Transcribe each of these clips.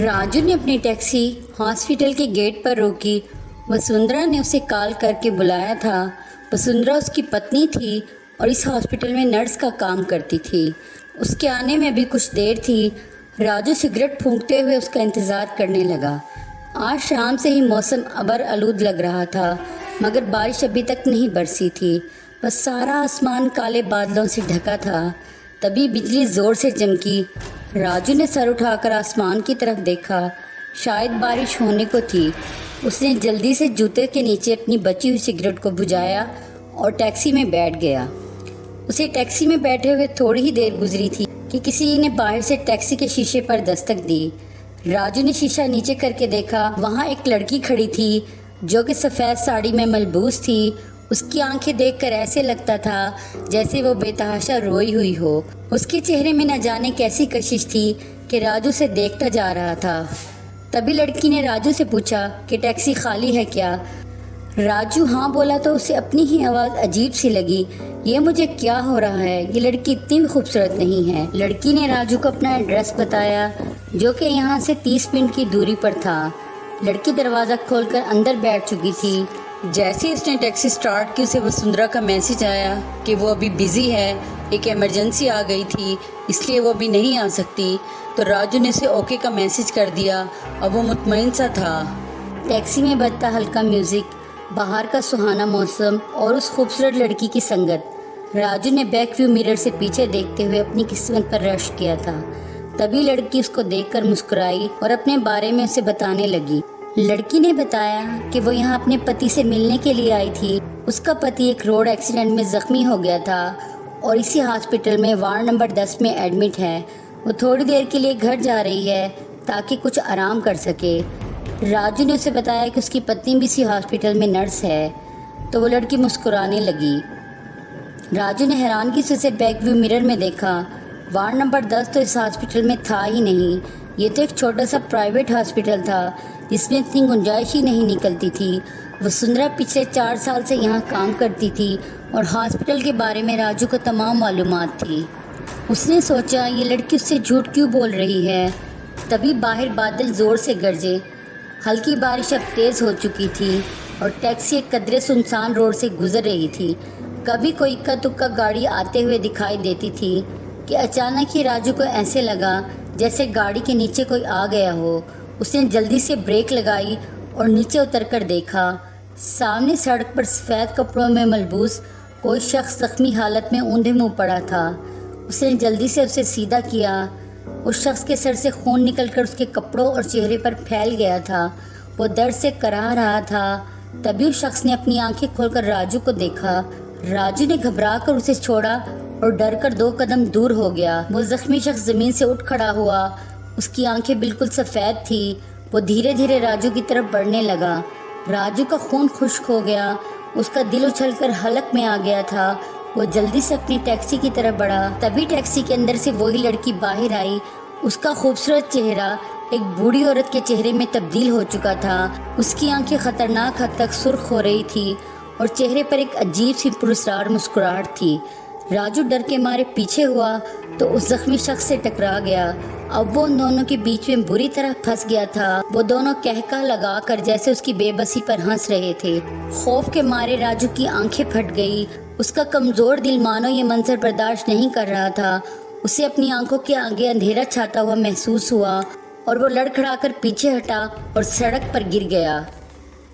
राजू ने अपनी taxi hospital के गेट पर रोकी। वसुंधरा ने उसे कॉल करके बुलाया था। वसुंधरा उसकी पत्नी थी और इस हॉस्पिटल में नर्स का काम करती थी। उसके आने में अभी कुछ देर थी। राजू सिगरेट फूंकते हुए उसका इंतज़ार करने लगा। आज शाम से ही मौसम अबर आलूद लग रहा था, मगर बारिश अभी तक नहीं बरसी थी। बस सारा आसमान काले बादलों से ढका था। तभी बिजली ज़ोर से चमकी। राजू ने सर उठाकर आसमान की तरफ देखा। शायद बारिश होने को थी। उसने जल्दी से जूते के नीचे अपनी बची हुई सिगरेट को बुझाया और टैक्सी में बैठ गया। उसे टैक्सी में बैठे हुए थोड़ी ही देर गुजरी थी कि किसी ने बाहर से टैक्सी के शीशे पर दस्तक दी। राजू ने शीशा नीचे करके देखा। वहाँ एक लड़की खड़ी थी जो कि सफ़ेद साड़ी में मलबूस थी। उसकी आंखें देखकर ऐसे लगता था जैसे वो बेतहाशा रोई हुई हो। उसके चेहरे में न जाने कैसी कशिश थी कि राजू से देखता जा रहा था। तभी लड़की ने राजू से पूछा कि टैक्सी खाली है क्या। राजू हाँ बोला तो उसे अपनी ही आवाज़ अजीब सी लगी। ये मुझे क्या हो रहा है, ये लड़की इतनी भी खूबसूरत नहीं है। लड़की ने राजू को अपना एड्रेस बताया जो कि यहाँ से 30 मिनट की दूरी पर था। लड़की दरवाज़ा खोलकर अंदर बैठ चुकी थी। जैसे ही उसने टैक्सी स्टार्ट की, उसे वसुंधरा का मैसेज आया कि वो अभी बिज़ी है, एक इमरजेंसी आ गई थी इसलिए वो अभी नहीं आ सकती। तो राजू ने उसे ओके का मैसेज कर दिया और वो मुतमईन सा था। टैक्सी में बजता हल्का म्यूज़िक, बाहर का सुहाना मौसम और उस खूबसूरत लड़की की संगत। राजू ने बैक व्यू मिरर से पीछे देखते हुए अपनी किस्मत पर रश किया था। तभी लड़की उसको देखकर मुस्कुराई और अपने बारे में उसे बताने लगी। लड़की ने बताया कि वो यहाँ अपने पति से मिलने के लिए आई थी। उसका पति एक रोड एक्सीडेंट में ज़ख्मी हो गया था और इसी हॉस्पिटल में वार्ड नंबर 10 में एडमिट है। वो थोड़ी देर के लिए घर जा रही है ताकि कुछ आराम कर सके। राजू ने उसे बताया कि उसकी पत्नी भी इसी हॉस्पिटल में नर्स है। तो वो लड़की मुस्कुराने लगी। राजू ने हैरानगी से उसे बैक व्यू मिरर में देखा। वार्ड नंबर 10 तो इस हॉस्पिटल में था ही नहीं। ये तो एक छोटा सा प्राइवेट हॉस्पिटल था जिसमें इतनी गुंजाइश ही नहीं निकलती थी। वसुंधरा पिछले 4 साल से यहाँ काम करती थी और हॉस्पिटल के बारे में राजू को तमाम मालूमात थी। उसने सोचा ये लड़की उससे झूठ क्यों बोल रही है। तभी बाहर बादल ज़ोर से गरजे। हल्की बारिश अब तेज़ हो चुकी थी और टैक्सी एक कदरे सुनसान रोड से गुजर रही थी। कभी कोई इक्का दुक्का गाड़ी आते हुए दिखाई देती थी कि अचानक ही राजू को ऐसे लगा जैसे गाड़ी के नीचे कोई आ गया हो। उसने जल्दी से ब्रेक लगाई और नीचे उतरकर देखा। सामने सड़क पर सफ़ेद कपड़ों में मलबूस कोई शख्स ज़ख्मी हालत में ऊंधे मुंह पड़ा था। उसने जल्दी से उसे सीधा किया। उस शख्स के सर से खून निकलकर उसके कपड़ों और चेहरे पर फैल गया था। वो दर्द से कराह रहा था। तभी उस शख्स ने अपनी आंखें खोलकर राजू को देखा। राजू ने घबरा कर उसे छोड़ा और डर कर 2 कदम दूर हो गया। वो ज़ख्मी शख्स ज़मीन से उठ खड़ा हुआ। उसकी आंखें बिल्कुल सफ़ेद थी। वो धीरे धीरे राजू की तरफ बढ़ने लगा। राजू का खून खुश्क हो गया। उसका दिल उछलकर हलक में आ गया था। वो जल्दी से अपनी टैक्सी की तरफ बढ़ा। तभी टैक्सी के अंदर से वही लड़की बाहर आई। उसका खूबसूरत चेहरा एक बूढ़ी औरत के चेहरे में तब्दील हो चुका था। उसकी आंखें खतरनाक हद तक सुर्ख हो रही थी और चेहरे पर एक अजीब सी पुरस्कार मुस्कुराहट थी। राजू डर के मारे पीछे हुआ तो उस जख्मी शख्स से टकरा गया। अब वो उन दोनों के बीच में बुरी तरह फंस गया था। वो दोनों कहका लगाकर जैसे उसकी बेबसी पर हंस रहे थे। खौफ के मारे राजू की आंखें फट गई। उसका कमज़ोर दिल मानो ये मंजर बर्दाश्त नहीं कर रहा था। उसे अपनी आंखों के आगे अंधेरा छाता हुआ महसूस हुआ और वो लड़खड़ाकर पीछे हटा और सड़क पर गिर गया।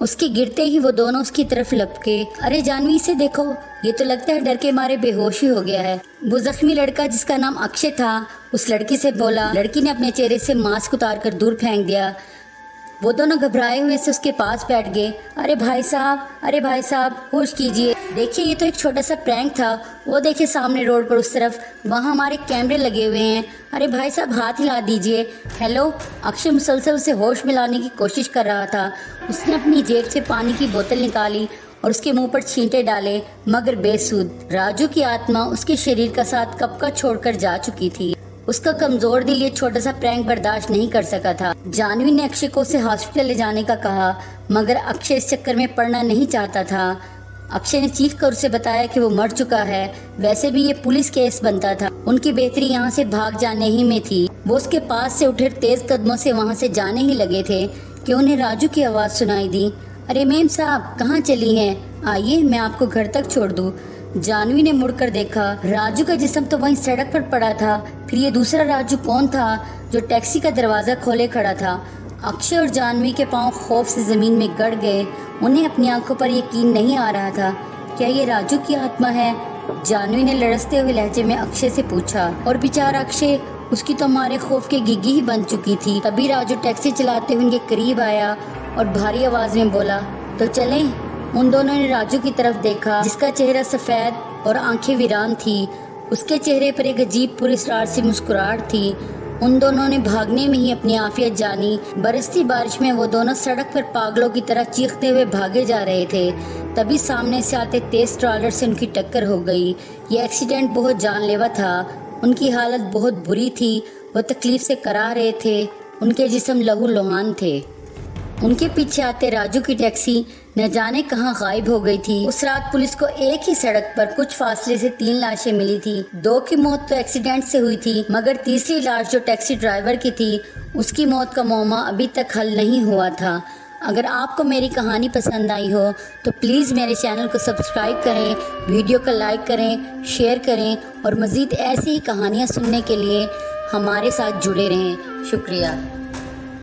उसके गिरते ही वो दोनों उसकी तरफ लपके। अरे जानवी, इसे देखो, ये तो लगता है डर के मारे बेहोश ही हो गया है। वो जख्मी लड़का जिसका नाम अक्षय था उस लड़की से बोला। लड़की ने अपने चेहरे से मास्क उतारकर दूर फेंक दिया। वो दोनों घबराए हुए से उसके पास बैठ गए। अरे भाई साहब, होश कीजिए। देखिए, ये तो एक छोटा सा प्रैंक था। वो देखिए सामने रोड पर उस तरफ, वहाँ हमारे कैमरे लगे हुए हैं। अरे भाई साहब, हाथ हिला दीजिए। हेलो। अक्षय मुसलसल उसे होश में लाने की कोशिश कर रहा था। उसने अपनी जेब से पानी की बोतल निकाली और उसके मुंह पर छींटे डाले, मगर बेसुध। राजू की आत्मा उसके शरीर का साथ कब का छोड़कर जा चुकी थी। उसका कमजोर दिल ये छोटा सा प्रैंक बर्दाश्त नहीं कर सका था। जानवी ने अक्षय को उसे हॉस्पिटल ले जाने का कहा, मगर अक्षय इस चक्कर में पड़ना नहीं चाहता था। अक्षय ने चीख कर उसे बताया कि वो मर चुका है। वैसे भी ये पुलिस केस बनता था, उनकी बेहतरी यहाँ से भाग जाने ही में थी। वो उसके पास से उठे तेज कदमों से वहाँ से जाने ही लगे थे कि उन्हें राजू की आवाज़ सुनाई दी। अरे मेम साहब, कहाँ चली हैं? आइए मैं आपको घर तक छोड़ दूँ। जानवी ने मुड़कर देखा, राजू का जिस्म तो वहीं सड़क पर पड़ा था। फिर ये दूसरा राजू कौन था जो टैक्सी का दरवाज़ा खोले खड़ा था? अक्षय और जानवी के पांव खौफ से ज़मीन में गड़ गए। उन्हें अपनी आंखों पर यकीन नहीं आ रहा था। क्या ये राजू की आत्मा है? जानवी ने लड़सते हुए लहजे में अक्षय से पूछा। और बेचारा अक्षय, उसकी तो हमारे खौफ की गिग्गी ही बन चुकी थी। तभी राजू टैक्सी चलाते हुए उनके करीब आया और भारी आवाज़ में बोला, तो चलें। उन दोनों ने राजू की तरफ देखा, जिसका चेहरा सफ़ेद और आंखें वीरान थी। उसके चेहरे पर एक अजीब पुरस्कार सी मुस्कुराहट थी। उन दोनों ने भागने में ही अपनी आफियत जानी। बरसती बारिश में वो दोनों सड़क पर पागलों की तरह चीखते हुए भागे जा रहे थे। तभी सामने से आते तेज ट्रॉलर से उनकी टक्कर हो गई। ये एक्सीडेंट बहुत जानलेवा था। उनकी हालत बहुत बुरी थी। वो तकलीफ से करा रहे थे। उनके जिस्म लहू लुहान थे। उनके पीछे आते राजू की टैक्सी न जाने कहां गायब हो गई थी। उस रात पुलिस को एक ही सड़क पर कुछ फासले से 3 लाशें मिली थी। 2 की मौत तो एक्सीडेंट से हुई थी, मगर तीसरी लाश जो टैक्सी ड्राइवर की थी, उसकी मौत का मौमा अभी तक हल नहीं हुआ था। अगर आपको मेरी कहानी पसंद आई हो तो प्लीज़ मेरे चैनल को सब्सक्राइब करें, वीडियो को लाइक करें, शेयर करें और मज़ीद ऐसी ही कहानियाँ सुनने के लिए हमारे साथ जुड़े रहें। शुक्रिया।